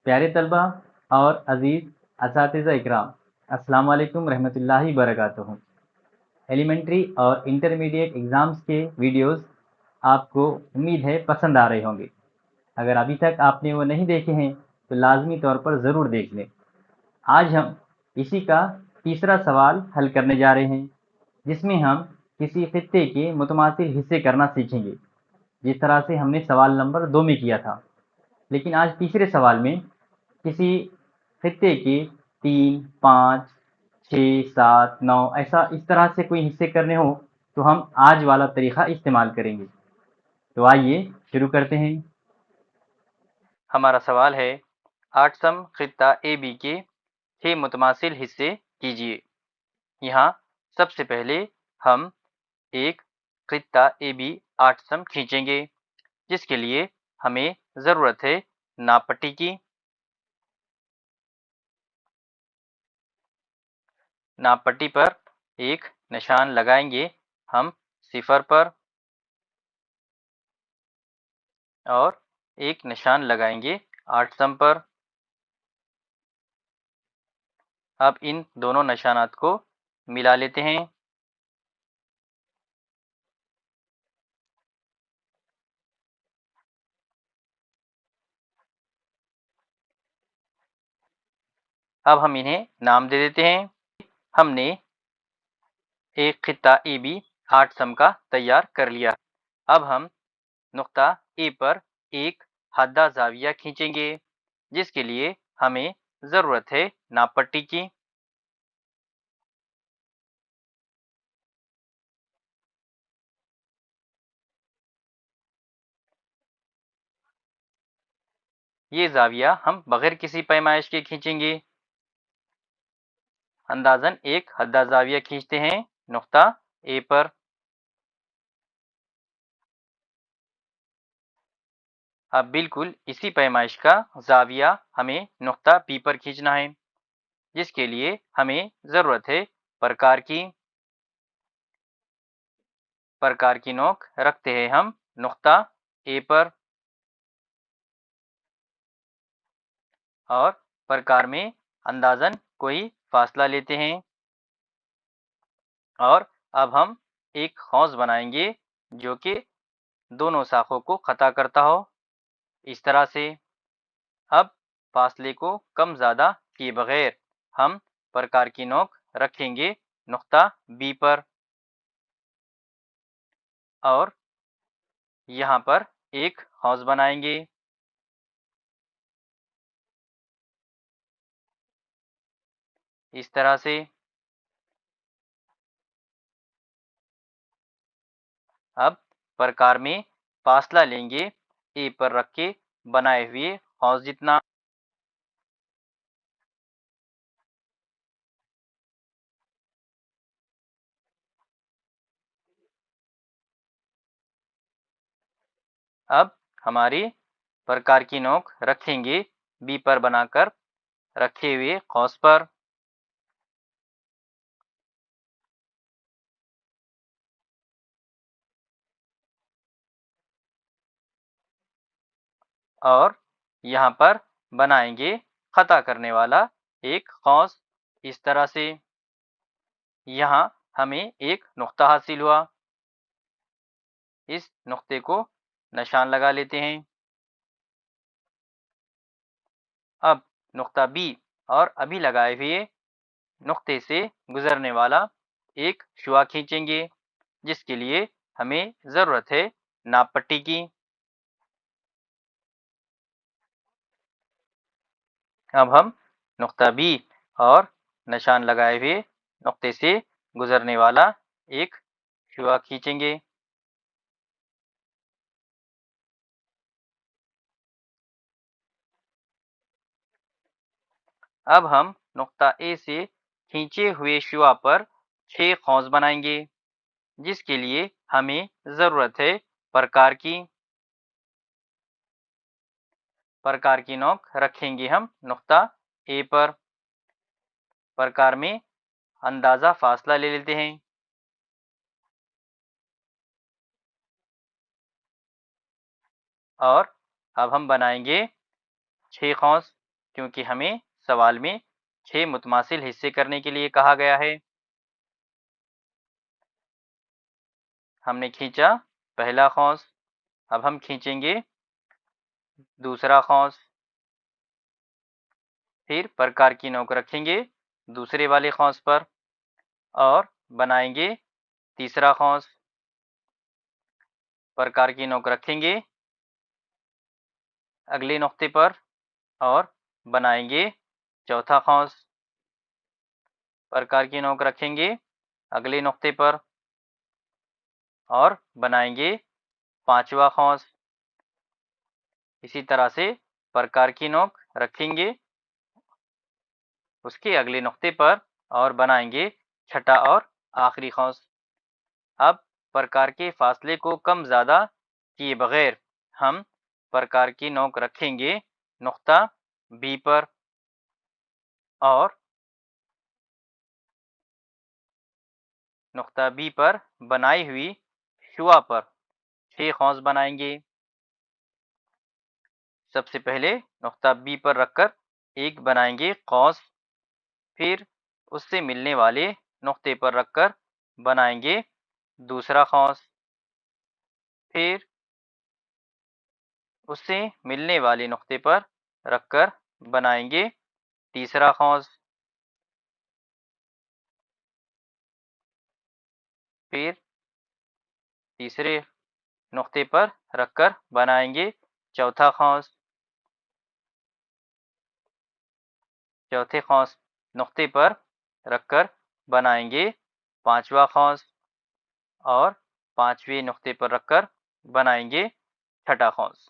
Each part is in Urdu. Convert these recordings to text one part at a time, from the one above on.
پیارے طلبہ اور عزیز اساتذہ اکرام، السلام علیکم ورحمۃ اللہ وبرکاتہ۔ ایلیمنٹری اور انٹرمیڈیٹ ایگزامز کے ویڈیوز آپ کو امید ہے پسند آ رہے ہوں گے۔ اگر ابھی تک آپ نے وہ نہیں دیکھے ہیں تو لازمی طور پر ضرور دیکھ لیں۔ آج ہم اسی کا تیسرا سوال حل کرنے جا رہے ہیں، جس میں ہم کسی خطے کے متماثل حصے کرنا سیکھیں گے، جس طرح سے ہم نے سوال نمبر 2 میں کیا تھا۔ لیکن آج تیسرے سوال میں کسی خطے کے 3، 5، 6، 7، 9 اس طرح سے کوئی حصے کرنے ہوں تو ہم آج والا طریقہ استعمال کریں گے۔ تو آئیے شروع کرتے ہیں۔ ہمارا سوال ہے 8 خطہ اے بی کے 6 متماثل حصے کیجیے۔ یہاں سب سے پہلے ہم ایک خطہ اے بی 8 کھینچیں گے، جس کے لیے ہمیں ضرورت ہے ناپ پٹی کی۔ ناپ پٹی پر ایک نشان لگائیں گے ہم 0 پر، اور ایک نشان لگائیں گے 8 پر۔ اب ان دونوں نشانات کو ملا لیتے ہیں۔ اب ہم انہیں نام دے دیتے ہیں۔ ہم نے ایک خطہ اے بی 8 کا تیار کر لیا۔ اب ہم نقطہ اے پر ایک حادہ زاویہ کھینچیں گے، جس کے لیے ہمیں ضرورت ہے ناپ پٹی کی۔ یہ زاویہ ہم بغیر کسی پیمائش کے کھینچیں گے۔ اندازاً ایک حادہ زاویہ کھینچتے ہیں نقطہ اے پر۔ اب بالکل اسی پیمائش کا زاویہ ہمیں نقطہ بی پر کھینچنا ہے، جس کے لیے ہمیں ضرورت ہے پرکار کی۔ پرکار کی نوک رکھتے ہیں ہم نقطہ اے پر، اور پرکار میں اندازاً کوئی فاصلہ لیتے ہیں، اور اب ہم ایک قوس بنائیں گے جو کہ دونوں ساخوں کو قطع کرتا ہو، اس طرح سے۔ اب فاصلے کو کم زیادہ کیے بغیر ہم پرکار کی نوک رکھیں گے نقطہ بی پر، اور یہاں پر ایک قوس بنائیں گے۔ اس طرح سے اب پرکار میں فاصلہ لیں گے اے پر رکھ کے بنائے ہوئے قوس جتنا۔ اب ہماری پرکار کی نوک رکھیں گے بی پر بنا کر رکھے ہوئے قوس پر۔ اور یہاں پر بنائیں گے قطع کرنے والا ایک قوس، اس طرح سے۔ یہاں ہمیں ایک نقطہ حاصل ہوا، اس نقطے کو نشان لگا لیتے ہیں۔ اب نقطہ بی اور ابھی لگائے ہوئے نقطے سے گزرنے والا ایک شعاع کھینچیں گے، جس کے لیے ہمیں ضرورت ہے ناپ پٹی کی۔ اب ہم نقطہ بی اور نشان لگائے ہوئے نقطے سے گزرنے والا ایک شعاع کھینچیں گے۔ اب ہم نقطہ اے سے کھینچے ہوئے شعاع پر 6 قوس بنائیں گے، جس کے لیے ہمیں ضرورت ہے پرکار کی۔ پرکار کی نوک رکھیں گے ہم نقطہ اے پر۔ پرکار میں اندازہ فاصلہ لے لیتے ہیں، اور اب ہم بنائیں گے 6 قوس۔ کیونکہ ہمیں سوال میں 6 متماثل حصے کرنے کے لیے کہا گیا ہے۔ ہم نے کھینچا پہلا قوس، اب ہم کھینچیں گے دوسرا قوس، پھر پرکار کی نوک رکھیں گے دوسرے والے قوس پر اور بنائیں گے تیسرا قوس، پرکار کی نوک رکھیں گے اگلے نقطے پر اور بنائیں گے چوتھا قوس، پرکار کی نوک رکھیں گے اگلے نقطے پر اور بنائیں گے پانچواں قوس۔ اسی طرح سے پرکار کی نوک رکھیں گے اس کے اگلے نقطے پر اور بنائیں گے چھٹا اور آخری قوس۔ اب پرکار کے فاصلے کو کم زیادہ کیے بغیر ہم پرکار کی نوک رکھیں گے نقطہ بی پر اور نقطہ بی پر بنائی ہوئی شعاع پر 6 قوس بنائیں گے۔ سب سے پہلے نقطہ بی پر رکھ کر ایک بنائیں گے قوس، پھر اس سے ملنے والے نقطے پر رکھ کر بنائیں گے دوسرا قوس، پھر اس سے ملنے والے نقطے پر رکھ کر بنائیں گے تیسرا قوس، پھر تیسرے نقطے پر رکھ کر بنائیں گے چوتھا قوس، چوتھے قوس نقطے پر رکھ کر بنائیں گے پانچواں قوس اور پانچویں نقطے پر رکھ کر بنائیں گے چھٹا قوس۔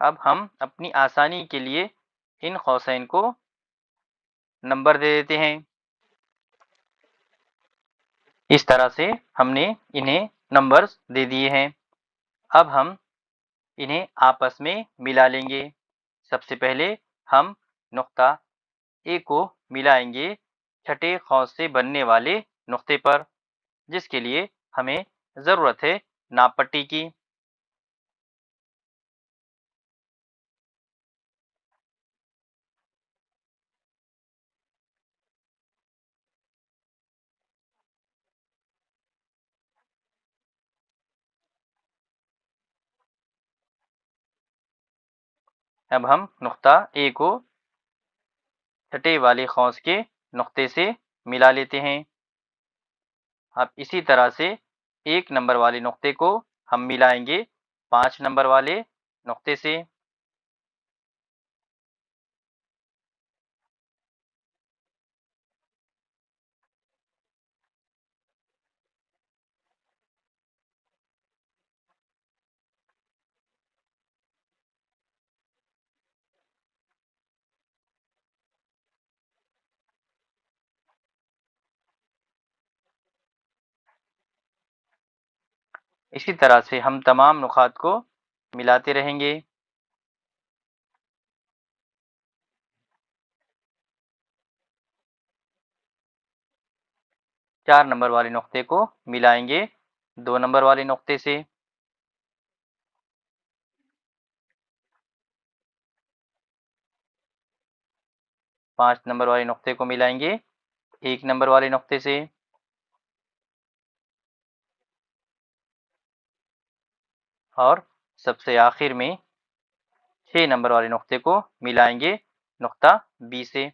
اب ہم اپنی آسانی کے لیے ان قوسین کو نمبر دے دیتے ہیں۔ اس طرح سے ہم نے انہیں نمبرز دے دیے ہیں۔ اب ہم انہیں آپس میں ملا لیں گے۔ سب سے پہلے ہم نقطہ اے کو ملائیں گے چھٹے قوس سے بننے والے نقطے پر، جس کے لیے ہمیں ضرورت ہے ناپ پٹی کی۔ اب ہم نقطہ اے کو چھٹے والے قوس کے نقطے سے ملا لیتے ہیں۔ اب اسی طرح سے 1 نمبر والے نقطے کو ہم ملائیں گے 5 نمبر والے نقطے سے۔ اسی طرح سے ہم تمام نقاط کو ملاتے رہیں گے۔ چار نمبر والے نقطے کو ملائیں گے 2 نمبر والے نقطے سے، پانچ نمبر والے نقطے کو ملائیں گے 1 نمبر والے نقطے سے، اور سب سے آخر میں 6 نمبر والے نقطے کو ملائیں گے نقطہ بی سے۔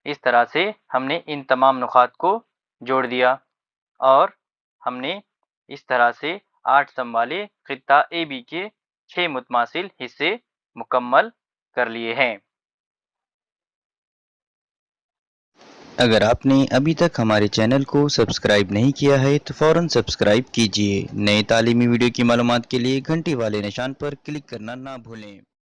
اس طرح سے ہم نے ان تمام نقاط کو جوڑ دیا اور ہم نے اس طرح سے 8 سم والے خطہ اے بی کے 6 متماثل حصے مکمل کر لیے ہیں۔ اگر آپ نے ابھی تک ہمارے چینل کو سبسکرائب نہیں کیا ہے تو فوراً سبسکرائب کیجیے۔ نئے تعلیمی ویڈیو کی معلومات کے لیے گھنٹی والے نشان پر کلک کرنا نہ بھولیں۔